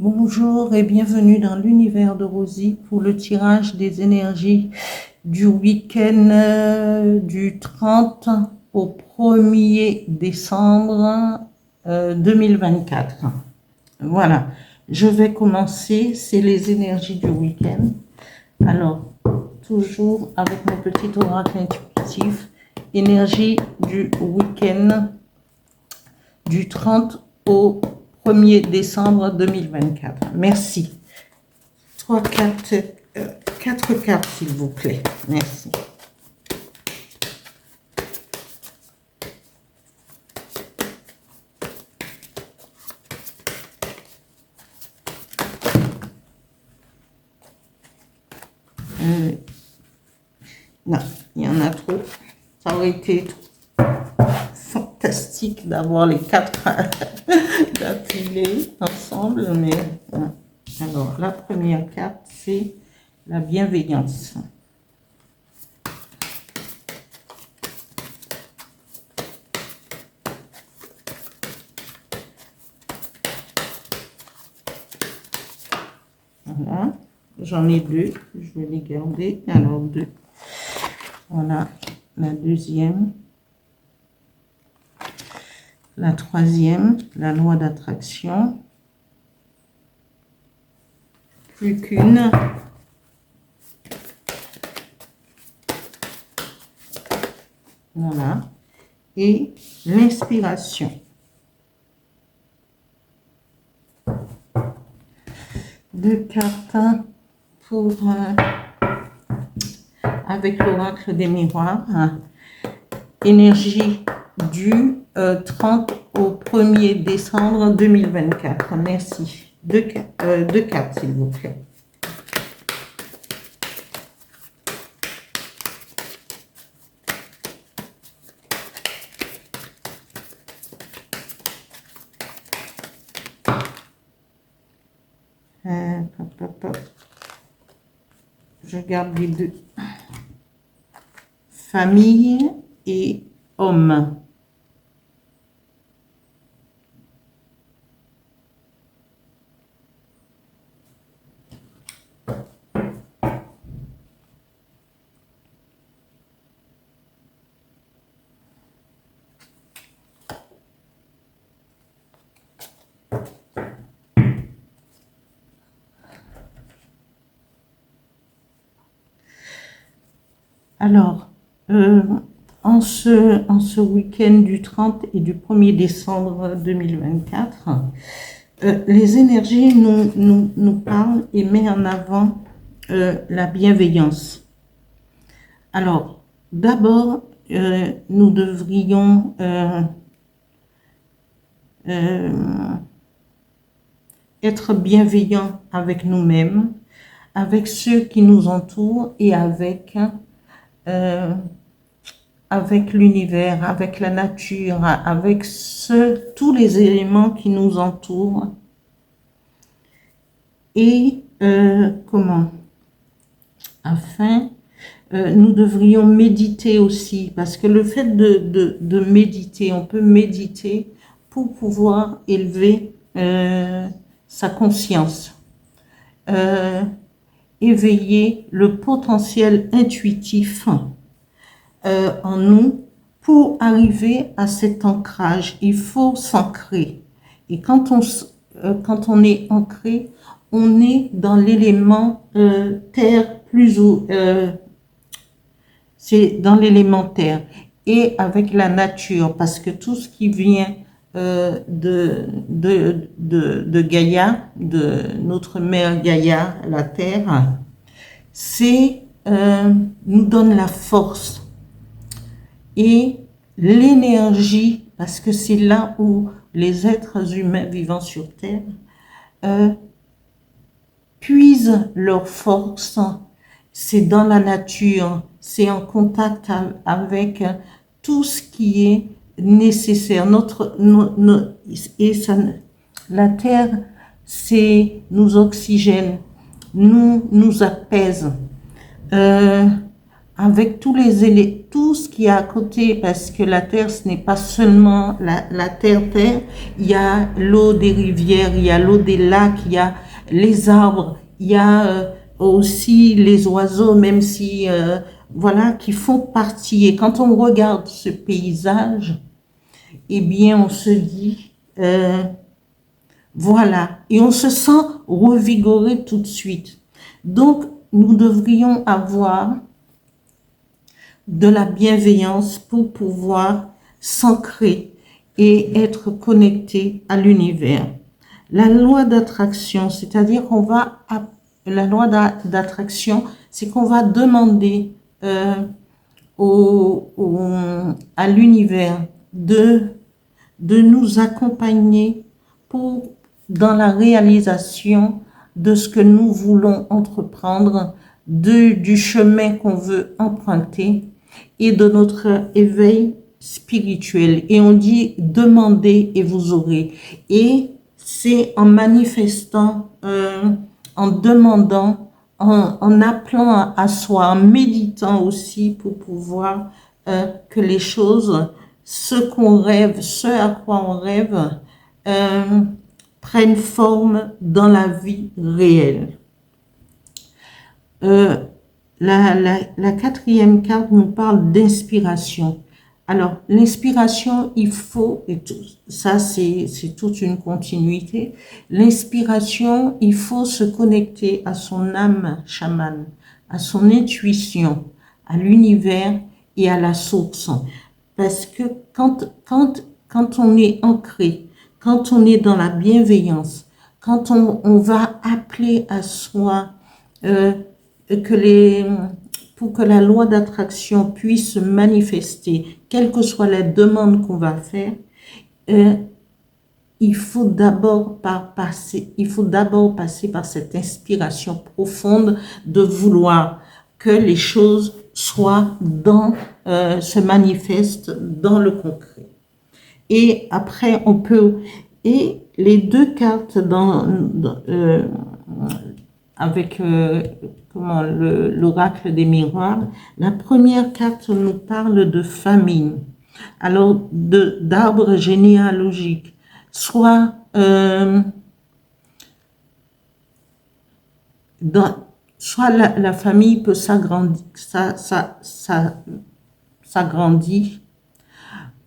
Bonjour et bienvenue dans l'univers de Rosie pour le tirage des énergies du week-end du 30 au 1er décembre 2024. Voilà, je vais commencer, c'est les énergies du week-end. Alors, toujours avec mon petit oracle intuitif, énergie du week-end du 30 au 1er décembre 2024. Merci. 4 cartes, s'il vous plaît. Merci. Non, il y en a trop. Ça aurait été fantastique d'avoir les 4 d'affilée ensemble, mais bon. Alors, la première carte, c'est la bienveillance. Voilà, j'en ai 2, je vais les garder. Alors, 2. Voilà, la deuxième. La troisième, la loi d'attraction. Plus qu'une. Voilà. Et l'inspiration. Deux cartes pour avec l'oracle des miroirs. Énergie du 30 au 1er décembre 2024. Merci. Deux cartes, s'il vous plaît. Je garde les 2. Famille et homme. Alors, en ce week-end du 30 et du 1er décembre 2024, les énergies nous parlent et mettent en avant la bienveillance. Alors, d'abord, nous devrions être bienveillants avec nous-mêmes, avec ceux qui nous entourent et avec l'univers, avec la nature, avec tous les éléments qui nous entourent. Et afin, nous devrions méditer aussi, parce que le fait de méditer, on peut méditer pour pouvoir élever sa conscience, éveiller le potentiel intuitif en nous. Pour arriver à cet ancrage, il faut s'ancrer. Et quand on est ancré, on est dans l'élément terre c'est dans l'élémentaire et avec la nature, parce que tout ce qui vient de Gaïa, de notre mère Gaïa, la terre, c'est nous donne la force et l'énergie, parce que c'est là où les êtres humains vivant sur terre puisent leur force. C'est dans la nature, c'est en contact avec tout ce qui est nécessaire. La terre, c'est nous oxygène, nous apaise avec tous les tout ce qui est à côté, parce que la terre, ce n'est pas seulement la terre, il y a l'eau des rivières, il y a l'eau des lacs, il y a les arbres, il y a aussi les oiseaux, même si, voilà, qui font partie. Et quand on regarde ce paysage, eh bien, on se dit, voilà, et on se sent revigoré tout de suite. Donc, nous devrions avoir de la bienveillance pour pouvoir s'ancrer et être connecté à l'univers. La loi d'attraction, c'est-à-dire qu'on va, la loi d'attraction, c'est qu'on va demander à l'univers de nous accompagner dans la réalisation de ce que nous voulons entreprendre, du chemin qu'on veut emprunter et de notre éveil spirituel. Et on dit demandez et vous aurez. Et c'est en manifestant, en demandant, en appelant à soi, en méditant aussi pour pouvoir que les choses, ce qu'on rêve, ce à quoi on rêve, prennent forme dans la vie réelle. La quatrième carte nous parle d'inspiration. Alors, l'inspiration, il faut, et tout, ça c'est toute une continuité, l'inspiration, il faut se connecter à son âme chamane, à son intuition, à l'univers et à la source. Parce que quand on est ancré, quand on est dans la bienveillance, quand on va appeler à soi pour que la loi d'attraction puisse se manifester, quelle que soit la demande qu'on va faire, il faut d'abord passer par cette inspiration profonde de vouloir que les choses se manifestent dans le concret. Et après, et les deux cartes avec l'oracle des miroirs, la première carte nous parle de famine, alors d'arbre généalogique, soit la famille peut s'agrandir,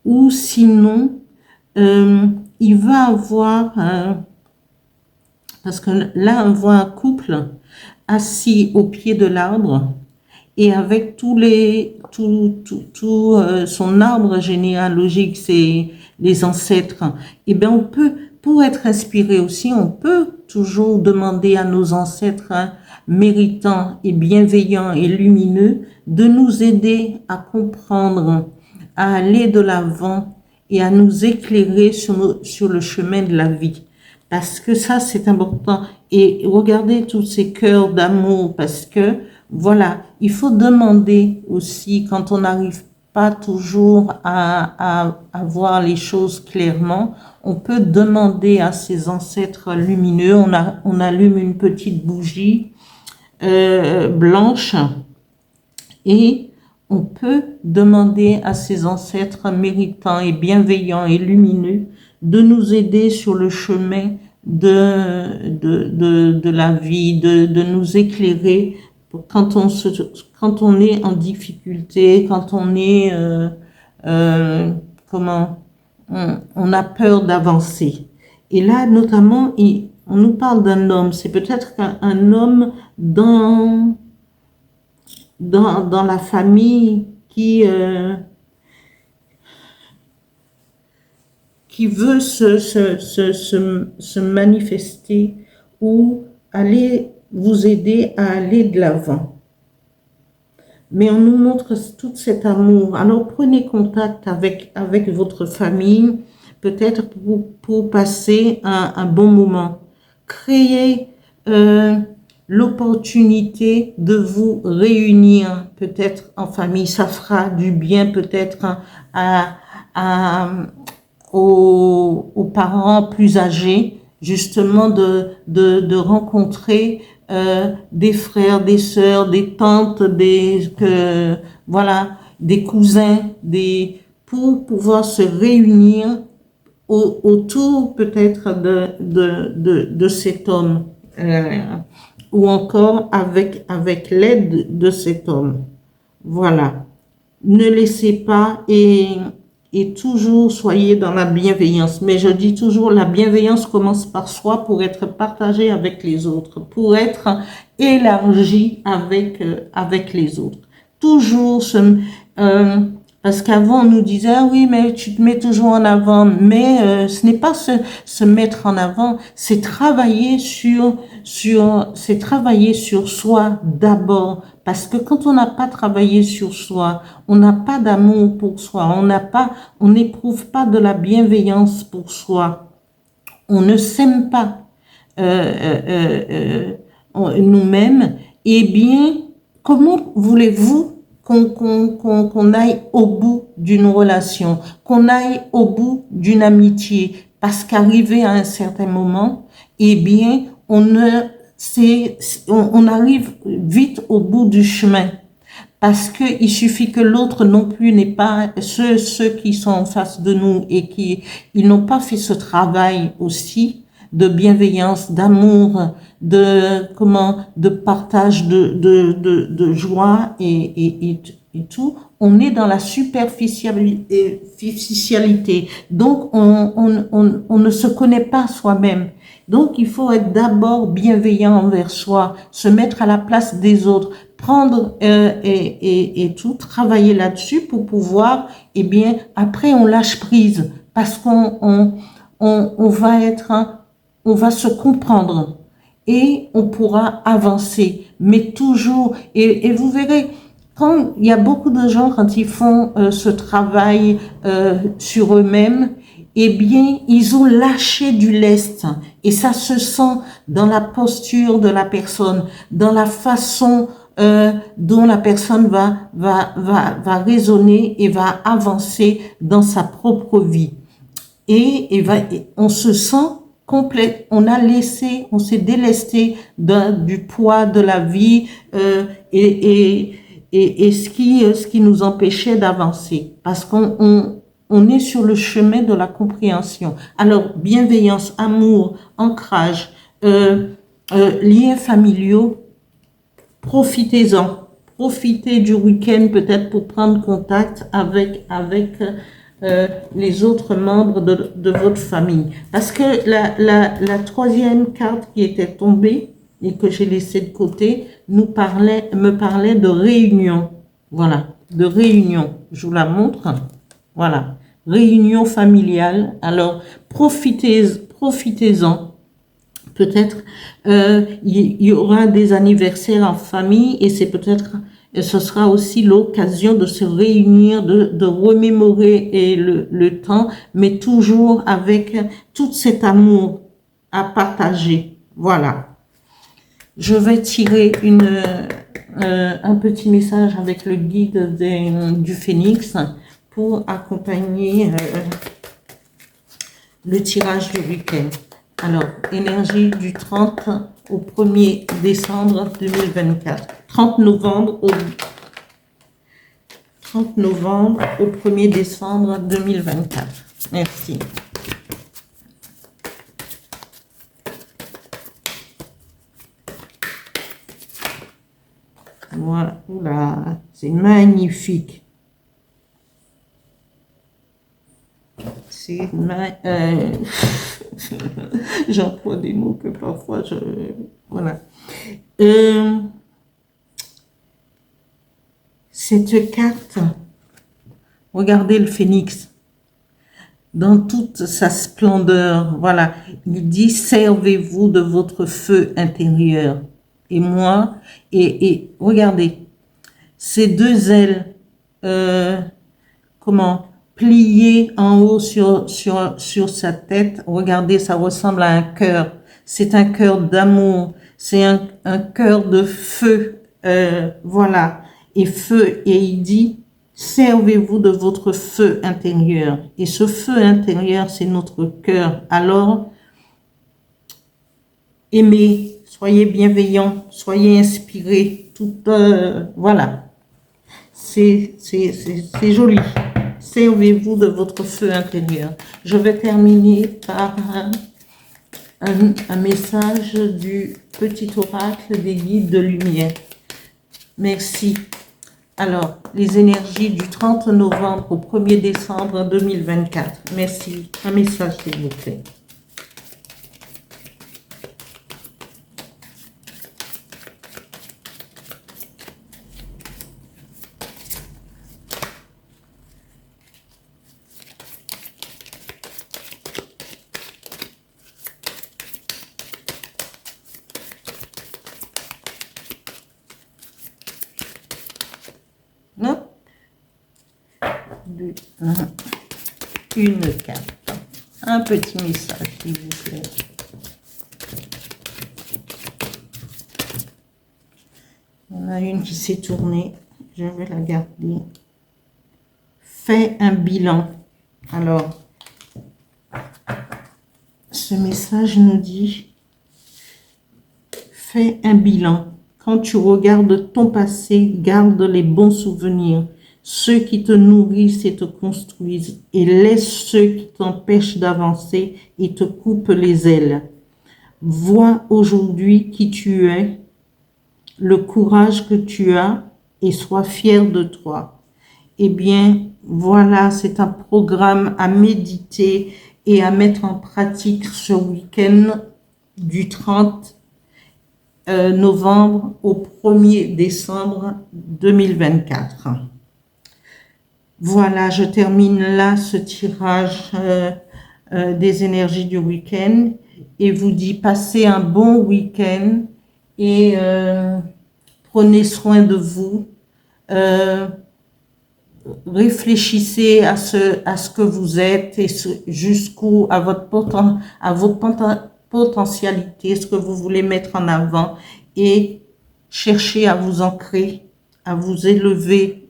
ou sinon il va avoir parce que là on voit un couple assis au pied de l'arbre et avec son arbre généalogique, c'est les ancêtres. Et bien on peut, pour être inspiré aussi, on peut toujours demander à nos ancêtres méritants et bienveillants et lumineux de nous aider à comprendre, à aller de l'avant et à nous éclairer sur le chemin de la vie. Parce que ça, c'est important. Et regardez tous ces cœurs d'amour, parce que, voilà, il faut demander aussi, quand on n'arrive pas toujours à voir les choses clairement, on peut demander à ses ancêtres lumineux, on allume une petite bougie blanche et on peut demander à ses ancêtres méritants et bienveillants et lumineux de nous aider sur le chemin de la vie, de nous éclairer quand on est en difficulté, quand on est on a peur d'avancer. Et là, notamment, on nous parle d'un homme. C'est peut-être un homme dans la famille qui veut se manifester ou aller vous aider à aller de l'avant. Mais on nous montre tout cet amour. Alors prenez contact avec votre famille, peut-être pour passer un bon moment. Créez l'opportunité de vous réunir peut-être en famille. Ça fera du bien peut-être aux parents plus âgés, justement de rencontrer des frères, des sœurs, des tantes, voilà, des cousins, pour pouvoir se réunir autour peut-être de cet homme, ou encore avec l'aide de cet homme. Voilà. Ne laissez pas et toujours soyez dans la bienveillance. Mais je dis toujours, la bienveillance commence par soi pour être partagée avec les autres, pour être élargie avec les autres. Toujours parce qu'avant, on nous disait, ah oui, mais tu te mets toujours en avant. Mais ce n'est pas se mettre en avant, c'est travailler c'est travailler sur soi d'abord. Parce que quand on n'a pas travaillé sur soi, on n'a pas d'amour pour soi, on n'éprouve pas de la bienveillance pour soi, on ne s'aime pas nous-mêmes, eh bien, comment voulez-vous qu'on aille au bout d'une relation, qu'on aille au bout d'une amitié? Parce qu'arrivé à un certain moment, eh bien, on arrive vite au bout du chemin. Parce que il suffit que l'autre non plus n'est pas, ceux qui sont en face de nous et ils n'ont pas fait ce travail aussi de bienveillance, d'amour, de partage de joie et tout. On est dans la superficialité. Donc, on ne se connaît pas soi-même. Donc, il faut être d'abord bienveillant envers soi, se mettre à la place des autres, prendre et tout, travailler là-dessus pour pouvoir, eh bien, après, on lâche prise parce on va se comprendre et on pourra avancer. Mais toujours, et vous verrez, quand il y a beaucoup de gens, quand ils font ce travail sur eux-mêmes, eh bien, ils ont lâché du lest. Et ça se sent dans la posture de la personne, dans la façon dont la personne va raisonner et va avancer dans sa propre vie. Et on se sent complet, on s'est délesté du poids de la vie et ce qui nous empêchait d'avancer, parce qu'on est sur le chemin de la compréhension. Alors, bienveillance, amour, ancrage, liens familiaux, profitez-en. Profitez du week-end peut-être pour prendre contact avec les autres membres de votre famille. Parce que la troisième carte qui était tombée et que j'ai laissée de côté me parlait de réunion. Voilà, de réunion. Je vous la montre. Voilà, réunion familiale. Alors, profitez-en. Peut-être il y aura des anniversaires en famille et ce sera aussi l'occasion de se réunir, de remémorer le temps, mais toujours avec tout cet amour à partager. Voilà. Je vais tirer un petit message avec le guide du Phénix pour accompagner le tirage du week-end. Alors, énergie du 30 au 1er décembre 2024. 30 novembre au 1er décembre 2024. Merci. Voilà, oula, c'est magnifique. C'est j'emploie des mots que parfois voilà. Cette carte, regardez le phénix dans toute sa splendeur. Voilà, il dit servez-vous de votre feu intérieur. Et moi, et regardez, ces deux ailes, pliées en haut sur sa tête. Regardez, ça ressemble à un cœur. C'est un cœur d'amour. C'est un cœur de feu. Voilà. Et feu. Et il dit, servez-vous de votre feu intérieur. Et ce feu intérieur, c'est notre cœur. Alors, aimez, soyez bienveillants, soyez inspirés. Voilà. c'est joli. Servez-vous de votre feu intérieur. Je vais terminer par un message du petit oracle des guides de lumière. Merci. Alors, les énergies du 30 novembre au 1er décembre 2024. Merci. Un message, s'il vous plaît. Non? Une carte. Un petit message, s'il vous plaît. Il y en a une qui s'est tournée. Je vais la garder. Fais un bilan. Alors, ce message nous dit, fais un bilan. Quand tu regardes ton passé, garde les bons souvenirs, ceux qui te nourrissent et te construisent, et laisse ceux qui t'empêchent d'avancer et te coupent les ailes. Vois aujourd'hui qui tu es, le courage que tu as, et sois fier de toi. Eh bien, voilà, c'est un programme à méditer et à mettre en pratique ce week-end du 30 novembre au 1er décembre 2024. Voilà, je termine là ce tirage des énergies du week-end et vous dis passez un bon week-end et prenez soin de vous. Réfléchissez à ce que vous êtes et jusqu'où à vos potentialités, ce que vous voulez mettre en avant, et cherchez à vous ancrer, à vous élever,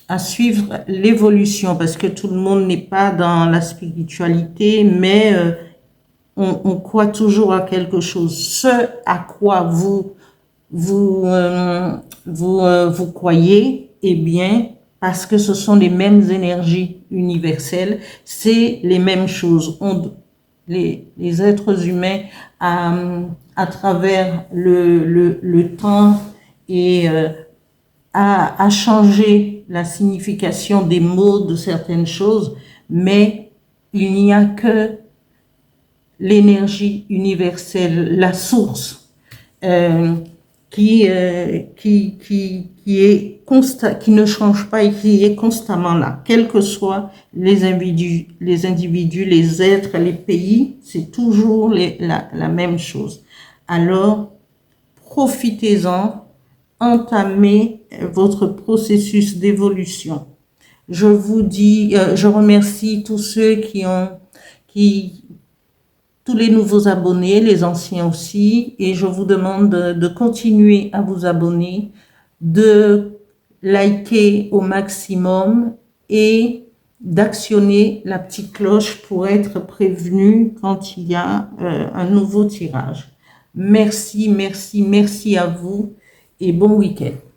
à suivre l'évolution, parce que tout le monde n'est pas dans la spiritualité, mais on croit toujours à quelque chose. Ce à quoi vous croyez, eh bien, parce que ce sont les mêmes énergies universelles, c'est les mêmes choses. Les êtres humains, à travers le temps, et a changé la signification des mots de certaines choses, mais il n'y a que l'énergie universelle, la source, qui ne change pas et qui est constamment là, quels que soient les individus, les êtres, les pays, c'est toujours la même chose. Alors, profitez-en, entamez votre processus d'évolution. Je vous dis, je remercie tous ceux tous les nouveaux abonnés, les anciens aussi, et je vous demande de continuer à vous abonner, de liker au maximum et d'actionner la petite cloche pour être prévenu quand il y a un nouveau tirage. Merci, merci, merci à vous et bon week-end.